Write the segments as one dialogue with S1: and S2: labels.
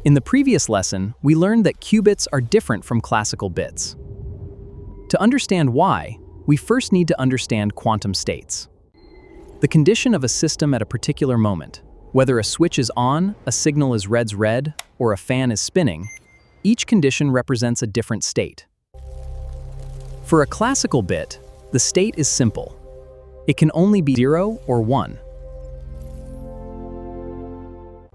S1: In the previous lesson, we learned that qubits are different from classical bits. To understand why, we first need to understand quantum states. The condition of a system at a particular moment, whether a switch is on, a signal is red, or a fan is spinning, each condition represents a different state. For a classical bit, the state is simple. It can only be 0 or 1.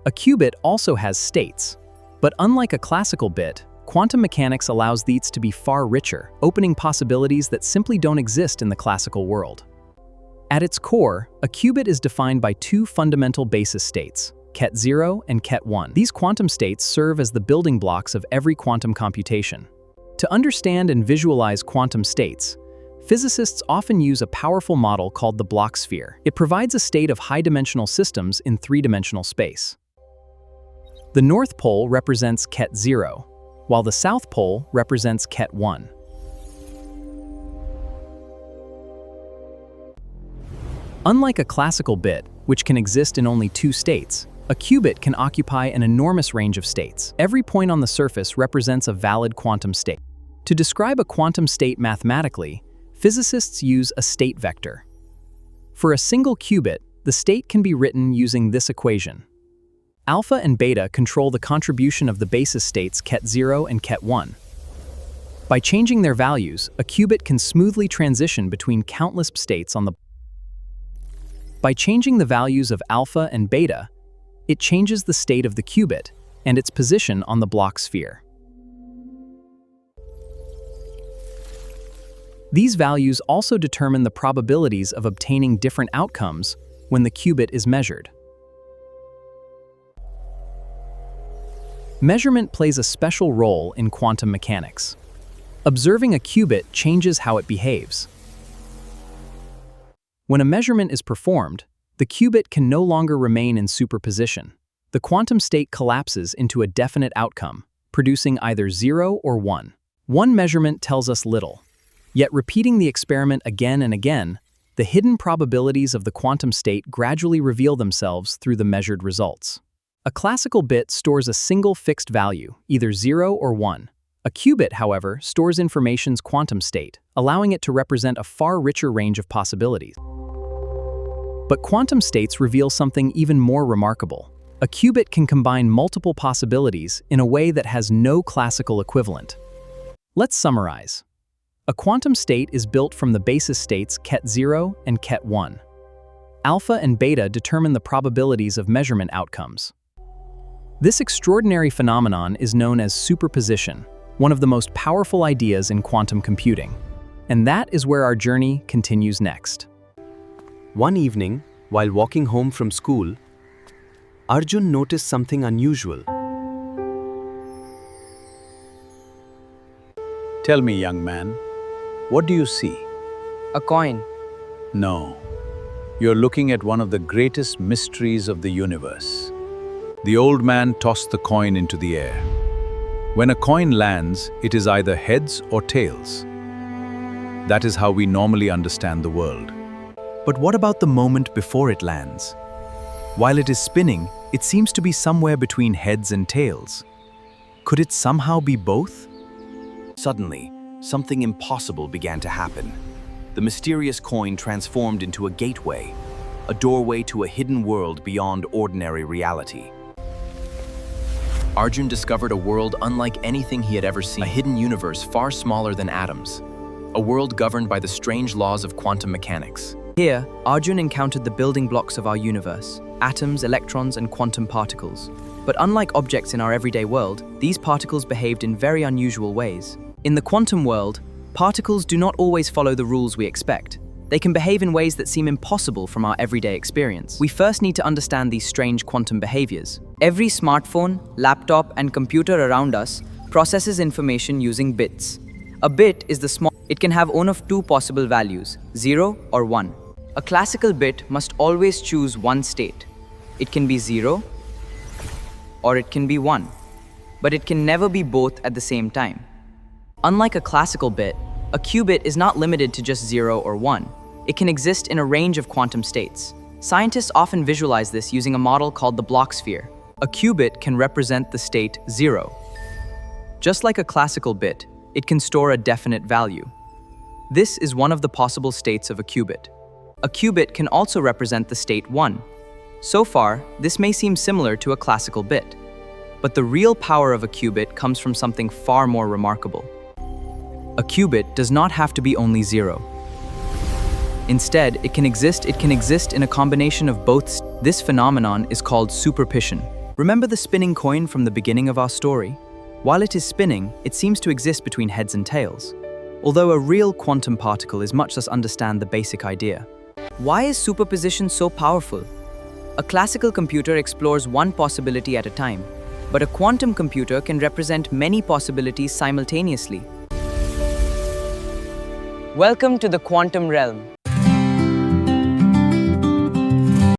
S1: A qubit also has states, but unlike a classical bit, quantum mechanics allows these to be far richer, opening possibilities that simply don't exist in the classical world. At its core, a qubit is defined by two fundamental basis states, Ket 0 and Ket 1. These quantum states serve as the building blocks of every quantum computation. To understand and visualize quantum states, physicists often use a powerful model called the block sphere. It provides a state of high-dimensional systems in three-dimensional space. The North Pole represents Ket 0, while the South Pole represents Ket 1. Unlike a classical bit, which can exist in only two states, a qubit can occupy an enormous range of states. Every point on the surface represents a valid quantum state. To describe a quantum state mathematically, physicists use a state vector. For a single qubit, the state can be written using this equation. Alpha and beta control the contribution of the basis states Ket 0 and Ket 1. By changing their values, a qubit can smoothly transition between countless states on the. By changing the values of alpha and beta, it changes the state of the qubit and its position on the block sphere. These values also determine the probabilities of obtaining different outcomes when the qubit is measured. Measurement plays a special role in quantum mechanics. Observing a qubit changes how it behaves. When a measurement is performed, the qubit can no longer remain in superposition. The quantum state collapses into a definite outcome, producing either 0 or 1. One measurement tells us little. Yet repeating the experiment again and again, the hidden probabilities of the quantum state gradually reveal themselves through the measured results. A classical bit stores a single fixed value, either 0 or 1. A qubit, however, stores information's quantum state, allowing it to represent a far richer range of possibilities. But quantum states reveal something even more remarkable. A qubit can combine multiple possibilities in a way that has no classical equivalent. Let's summarize. A quantum state is built from the basis states Ket 0 and Ket 1. Alpha and beta determine the probabilities of measurement outcomes. This extraordinary phenomenon is known as superposition, one of the most powerful ideas in quantum computing. And that is where our journey continues next.
S2: One evening, while walking home from school, Arjun noticed something unusual.
S3: Tell me, young man, what do you see?
S4: A coin.
S3: No. You're looking at one of the greatest mysteries of the universe. The old man tossed the coin into the air. When a coin lands, it is either heads or tails. That is how we normally understand the world.
S2: But what about the moment before it lands? While it is spinning, it seems to be somewhere between heads and tails. Could it somehow be both?
S5: Suddenly, something impossible began to happen. The mysterious coin transformed into a gateway, a doorway to a hidden world beyond ordinary reality. Arjun discovered a world unlike anything he had ever seen, a hidden universe far smaller than atoms, a world governed by the strange laws of quantum mechanics.
S4: Here, Arjun encountered the building blocks of our universe, atoms, electrons, and quantum particles. But unlike objects in our everyday world, these particles behaved in very unusual ways. In the quantum world, particles do not always follow the rules we expect. They can behave in ways that seem impossible from our everyday experience. We first need to understand these strange quantum behaviors. Every smartphone, laptop, and computer around us processes information using bits. A bit is the small. It can have one of two possible values, 0 or 1. A classical bit must always choose one state. It can be 0 or it can be 1, but it can never be both at the same time. Unlike a classical bit, a qubit is not limited to just 0 or 1. It can exist in a range of quantum states. Scientists often visualize this using a model called the block sphere. A qubit can represent the state 0. Just like a classical bit, it can store a definite value. This is one of the possible states of a qubit. A qubit can also represent the state 1. So far, this may seem similar to a classical bit. But the real power of a qubit comes from something far more remarkable. A qubit does not have to be only 0. Instead, it can exist in a combination of both. This phenomenon is called superposition. Remember the spinning coin from the beginning of our story? While it is spinning, it seems to exist between heads and tails. Although a real quantum particle is much less understand the basic idea.
S6: Why is superposition so powerful? A classical computer explores one possibility at a time, but a quantum computer can represent many possibilities simultaneously. Welcome to the quantum realm.